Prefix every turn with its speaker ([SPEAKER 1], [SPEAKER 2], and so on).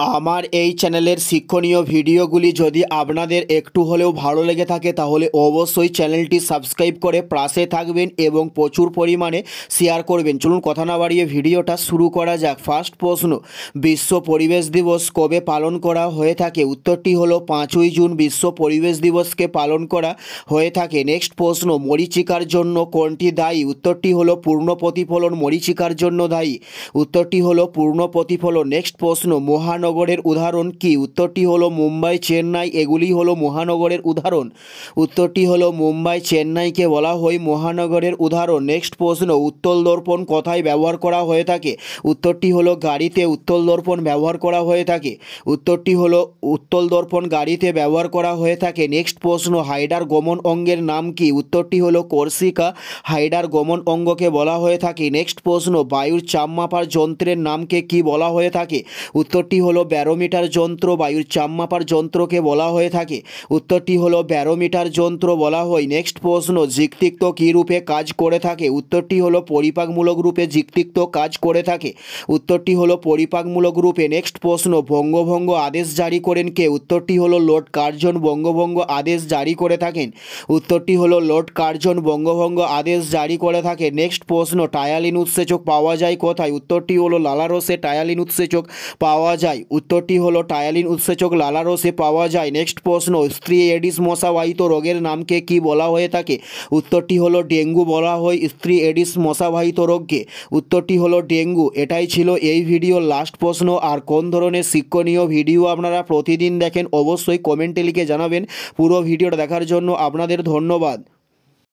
[SPEAKER 1] আমার এই চ্যানেলের শিক্ষণীয় ভিডিওগুলি যদি আপনাদের একটু হলেও ভালো লেগে থাকে তাহলে অবশ্যই চ্যানেলটি সাবস্ক্রাইব করে পাশে থাকবেন এবং প্রচুর পরিমাণে শেয়ার করবেন। চলুন কথা না বাড়িয়ে ভিডিওটা শুরু করা যাক। ফার্স্ট প্রশ্ন, বিশ্ব পরিবেশ দিবস কবে পালন করা হয়ে থাকে? উত্তরটি হলো 5ই জুন বিশ্ব পরিবেশ দিবসকে পালন করা হয়ে থাকে। নেক্সট প্রশ্ন, মরীচিকার জন্য কোনটি দায়ী? উত্তরটি হলো পূর্ণ প্রতিফলন মরীচিকার জন্য দায়ী। উত্তরটি হলো পূর্ণ প্রতিফলন। নেক্সট প্রশ্ন, মহানগরের উদাহরণ কি? উত্তরটি হলো মুম্বাই, চেন্নাই, এগুলি হলো মহানগরের উদাহরণ। উত্তরটি হলো মুম্বাই, চেন্নাইকে বলা হয় মহানগরের উদাহরণ। নেক্সট প্রশ্ন, উত্তল দর্পণ কোথায় ব্যবহার করা হয়ে থাকে? উত্তরটি হলো গাড়িতে উত্তল দর্পণ ব্যবহার করা হয়ে থাকে। উত্তরটি হলো উত্তল দর্পণ গাড়িতে ব্যবহার করা হয়ে থাকে। নেক্সট প্রশ্ন, হাইডার গমন অঙ্গের নাম কি? উত্তরটি হলো কোর্সিকা হাইডার গমন অঙ্গকে বলা হয়ে থাকে। নেক্সট প্রশ্ন, বায়ুর চাপ মাপার যন্ত্রের নামকে কি বলা হয়ে থাকে? উত্তরটি হলো ব্যারোমিটার যন্ত্র বায়ুর চাপ মাপার যন্ত্রকে বলা হয়ে থাকে। উত্তরটি হলো ব্যারোমিটার যন্ত্র বলা হয়। নেক্সট প্রশ্ন, যিকৃত কী রূপে কাজ করে থাকে? উত্তরটি হলো পরিপাকমূলক রূপে যিকৃত কাজ করে থাকে। উত্তরটি হলো পরিপাকমূলক রূপে। নেক্সট প্রশ্ন, বঙ্গভঙ্গ আদেশ জারি করেন কে? উত্তরটি হলো লর্ড কার্জন বঙ্গভঙ্গ আদেশ জারি করে থাকেন। উত্তরটি হলো লর্ড কার্জন বঙ্গভঙ্গ আদেশ জারি করে থাকে। নেক্সট প্রশ্ন, টায়ালিন উৎসেচক পাওয়া যায় কোথায়? উত্তরটি হলো লালারসে টায়ালিন উৎসেচক পাওয়া যায়। উত্তরটি হলো টায়ালিন উৎসেচক লালারসে পাওয়া যায়। নেক্সট প্রশ্ন, স্ত্রী এডিস মশাবাহিত রোগের নামকে কি বলা হয়ে থাকে? উত্তরটি হলো ডেঙ্গু বলা হয় স্ত্রী এডিস মশাবাহিত রোগকে। উত্তরটি হলো ডেঙ্গু। এটাই ছিল এই ভিডিওর লাস্ট প্রশ্ন। আর কোন ধরনের শিক্ষণীয় ভিডিও আপনারা প্রতিদিন দেখেন অবশ্যই কমেন্টে লিখে জানাবেন। পুরো ভিডিওটা দেখার জন্য আপনাদের ধন্যবাদ।